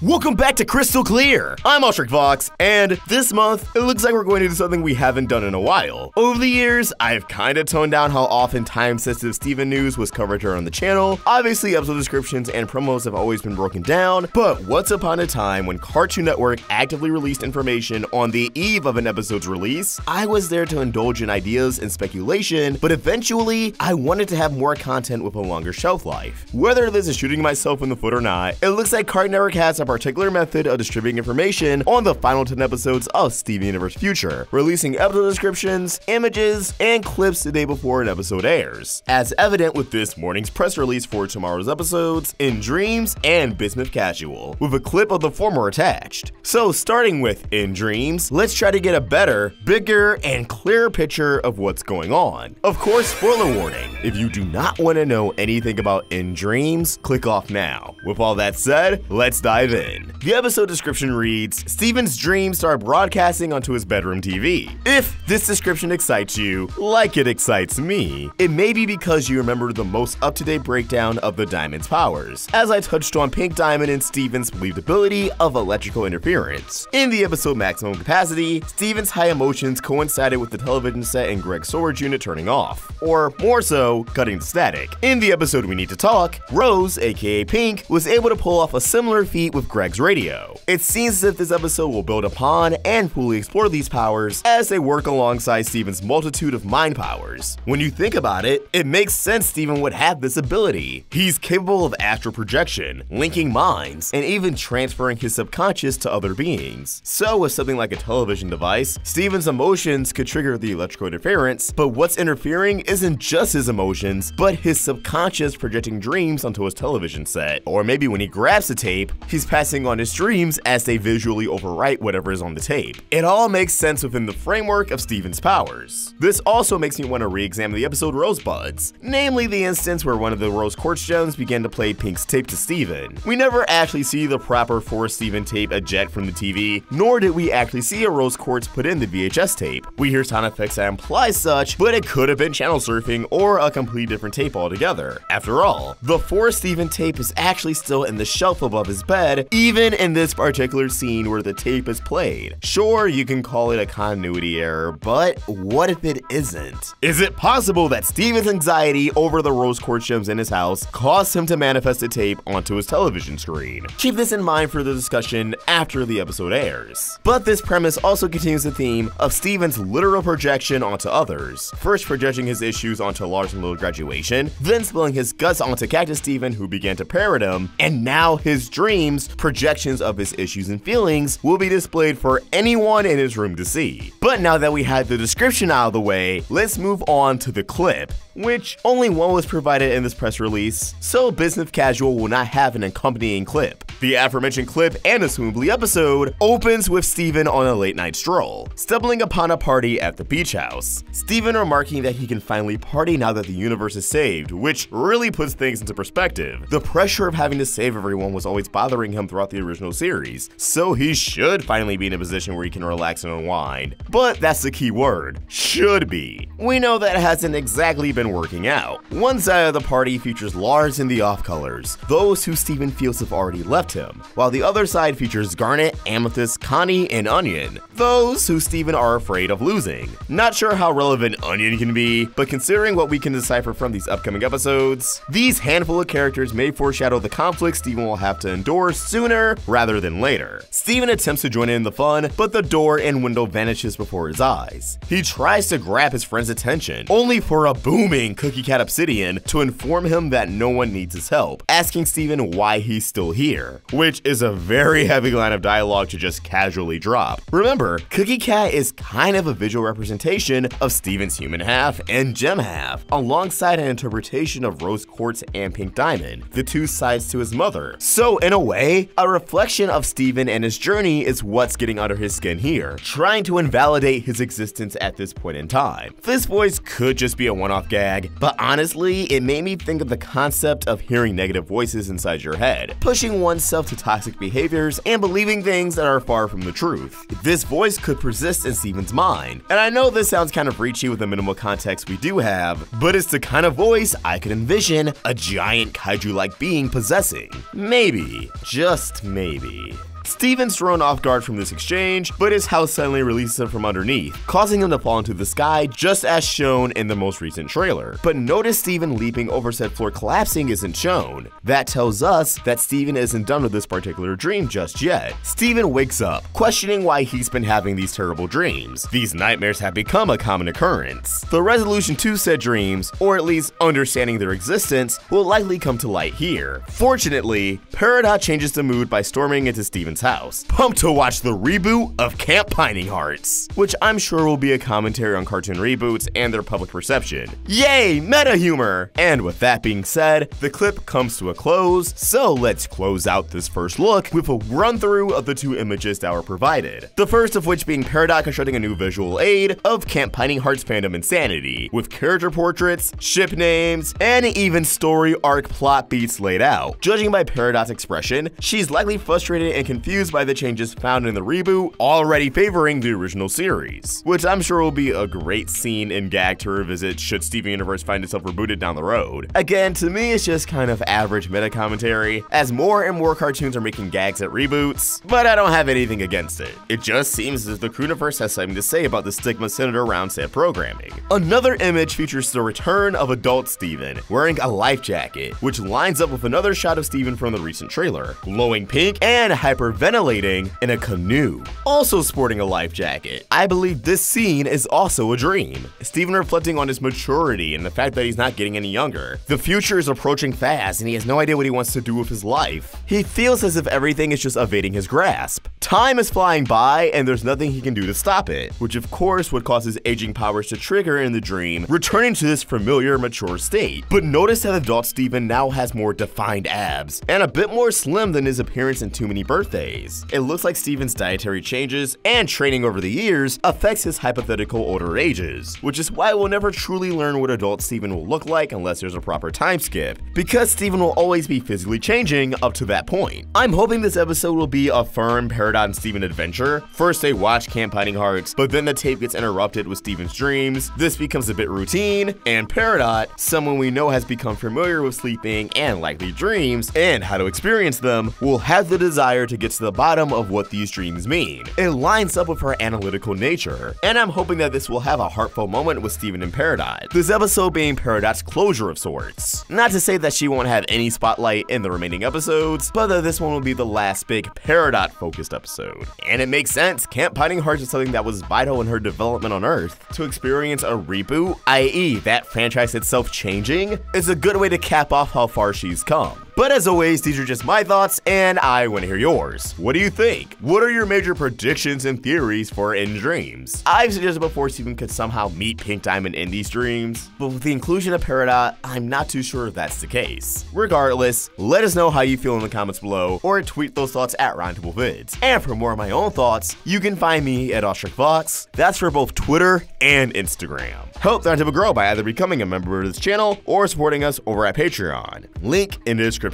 Welcome back to Crystal Clear! I'm Ostrich Fox, and this month, it looks like we're going to do something we haven't done in a while. Over the years, I've kinda toned down how often time-sensitive Steven news was covered here on the channel. Obviously, episode descriptions and promos have always been broken down, but once upon a time, when Cartoon Network actively released information on the eve of an episode's release, I was there to indulge in ideas and speculation, but eventually, I wanted to have more content with a longer shelf life. Whether this is shooting myself in the foot or not, it looks like Cartoon Network has a particular method of distributing information on the final 10 episodes of Steven Universe Future, releasing episode descriptions, images, and clips the day before an episode airs, as evident with this morning's press release for tomorrow's episodes, In Dreams and Bismuth Casual, with a clip of the former attached. So starting with In Dreams, let's try to get a better, bigger, and clearer picture of what's going on. Of course, spoiler warning, if you do not want to know anything about In Dreams, click off now. With all that said, let's dive in. The episode description reads, Steven's dreams start broadcasting onto his bedroom TV. If this description excites you, like it excites me, it may be because you remember the most up-to-date breakdown of the Diamond's powers, as I touched on Pink Diamond and Steven's believability of electrical interference. In the episode Maximum Capacity, Steven's high emotions coincided with the television set and Greg's storage unit turning off, or more so, cutting to static. In the episode We Need to Talk, Rose, aka Pink, was able to pull off a similar feat with Greg's radio. It seems as if this episode will build upon and fully explore these powers as they work alongside Steven's multitude of mind powers. When you think about it, it makes sense Steven would have this ability. He's capable of astral projection, linking minds, and even transferring his subconscious to other beings. So with something like a television device, Steven's emotions could trigger the electrical interference, but what's interfering isn't just his emotions, but his subconscious projecting dreams onto his television set. Or maybe when he grabs the tape, he's passing on his dreams as they visually overwrite whatever is on the tape. It all makes sense within the framework of Steven's powers. This also makes me want to re-examine the episode Rosebuds, namely the instance where one of the rose quartz gems began to play Pink's tape to Steven. We never actually see the proper Forest Steven tape eject from the TV, nor did we actually see a rose quartz put in the VHS tape. We hear sound effects that imply such, but it could have been channel surfing or a completely different tape altogether. After all, the Forest Steven tape is actually still in the shelf above his bed, even in this particular scene where the tape is played. Sure, you can call it a continuity error, but what if it isn't? Is it possible that Steven's anxiety over the rose quartz gems in his house caused him to manifest the tape onto his television screen? Keep this in mind for the discussion after the episode airs. But this premise also continues the theme of Steven's literal projection onto others, first projecting his issues onto Lars and Little Graduation, then spilling his guts onto Cactus Steven, who began to parrot him, and now his dreams, projections of his issues and feelings, will be displayed for anyone in his room to see. But now that we had the description out of the way, let's move on to the clip, which only one was provided in this press release, so Bismuth Casual will not have an accompanying clip. The aforementioned clip and assumably episode opens with Steven on a late night stroll, stumbling upon a party at the beach house. Steven remarking that he can finally party now that the universe is saved, which really puts things into perspective. The pressure of having to save everyone was always bothering him throughout the original series, so he should finally be in a position where he can relax and unwind. But that's the key word, should be. We know that hasn't exactly been working out. One side of the party features Lars and the off-colors, those who Steven feels have already left him, while the other side features Garnet, Amethyst, Connie, and Onion, those who Steven are afraid of losing. Not sure how relevant Onion can be, but considering what we can decipher from these upcoming episodes, these handful of characters may foreshadow the conflict Steven will have to endure sooner rather than later. Steven attempts to join in the fun, but the door and window vanishes before his eyes. He tries to grab his friend's attention, only for a booming Cookie Cat Obsidian to inform him that no one needs his help, asking Steven why he's still here, which is a very heavy line of dialogue to just casually drop. Remember, Cookie Cat is kind of a visual representation of Steven's human half and gem half, alongside an interpretation of Rose Quartz and Pink Diamond, the two sides to his mother. So in a way, a reflection of Steven and his journey is what's getting under his skin here, trying to invalidate his existence at this point in time. This voice could just be a one-off gag, but honestly, it made me think of the concept of hearing negative voices inside your head, pushing one oneself to toxic behaviors and believing things that are far from the truth. This voice could persist in Steven's mind, and I know this sounds kind of reachy with the minimal context we do have, but it's the kind of voice I could envision a giant kaiju-like being possessing. Maybe, just maybe. Steven's thrown off guard from this exchange, but his house suddenly releases him from underneath, causing him to fall into the sky just as shown in the most recent trailer. But notice Steven leaping over said floor collapsing isn't shown. That tells us that Steven isn't done with this particular dream just yet. Steven wakes up, questioning why he's been having these terrible dreams. These nightmares have become a common occurrence. The resolution to said dreams, or at least understanding their existence, will likely come to light here. Fortunately, Peridot changes the mood by storming into Steven's house, pumped to watch the reboot of Camp Pining Hearts, which I'm sure will be a commentary on cartoon reboots and their public perception. Yay, meta humor! And with that being said, the clip comes to a close, so let's close out this first look with a run through of the two images that were provided. The first of which being Peridot constructing a new visual aid of Camp Pining Hearts fandom insanity, with character portraits, ship names, and even story arc plot beats laid out. Judging by Peridot's expression, she's likely frustrated and confused by the changes found in the reboot, already favoring the original series, which I'm sure will be a great scene and gag to revisit should Steven Universe find itself rebooted down the road. Again, to me it's just kind of average meta commentary, as more and more cartoons are making gags at reboots, but I don't have anything against it. It just seems as if the Crewniverse has something to say about the stigma centered around said programming. Another image features the return of adult Steven, wearing a life jacket, which lines up with another shot of Steven from the recent trailer, glowing pink and hyperventilating in a canoe, also sporting a life jacket. I believe this scene is also a dream. Steven reflecting on his maturity and the fact that he's not getting any younger. The future is approaching fast and he has no idea what he wants to do with his life. He feels as if everything is just evading his grasp. Time is flying by and there's nothing he can do to stop it, which of course would cause his aging powers to trigger in the dream, returning to this familiar mature state. But notice that adult Steven now has more defined abs and a bit more slim than his appearance in Too Many Birthdays. It looks like Steven's dietary changes and training over the years affects his hypothetical older ages, which is why we'll never truly learn what adult Steven will look like unless there's a proper time skip, because Steven will always be physically changing up to that point. I'm hoping this episode will be a firm Peridot and Steven adventure. First they watch Camp Pining Hearts, but then the tape gets interrupted with Steven's dreams. This becomes a bit routine, and Peridot, someone we know has become familiar with sleeping and likely dreams and how to experience them, will have the desire to get to the bottom of what these dreams mean. It lines up with her analytical nature, and I'm hoping that this will have a heartfelt moment with Steven and Peridot, this episode being Peridot's closure of sorts. Not to say that she won't have any spotlight in the remaining episodes, but that this one will be the last big Peridot focused episode. And it makes sense, Camp Pining Hearts is something that was vital in her development on Earth. To experience a reboot, i.e. that franchise itself changing, is a good way to cap off how far she's come. But as always, these are just my thoughts, and I want to hear yours. What do you think? What are your major predictions and theories for In Dreams? I've suggested before Steven could somehow meet Pink Diamond in these dreams, but with the inclusion of Peridot, I'm not too sure if that's the case. Regardless, let us know how you feel in the comments below, or tweet those thoughts at Roundtable Vids. And for more of my own thoughts, you can find me at Vox. That's for both Twitter and Instagram. Help the Roundtable grow by either becoming a member of this channel or supporting us over at Patreon. Link in the description.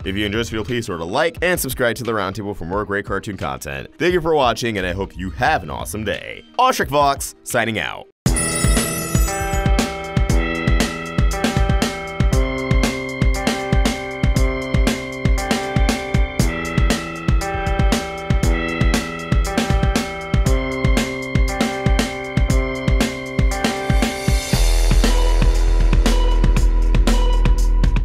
If you enjoyed this video, please sort of like and subscribe to the Roundtable for more great cartoon content. Thank you for watching, and I hope you have an awesome day. Vox signing out.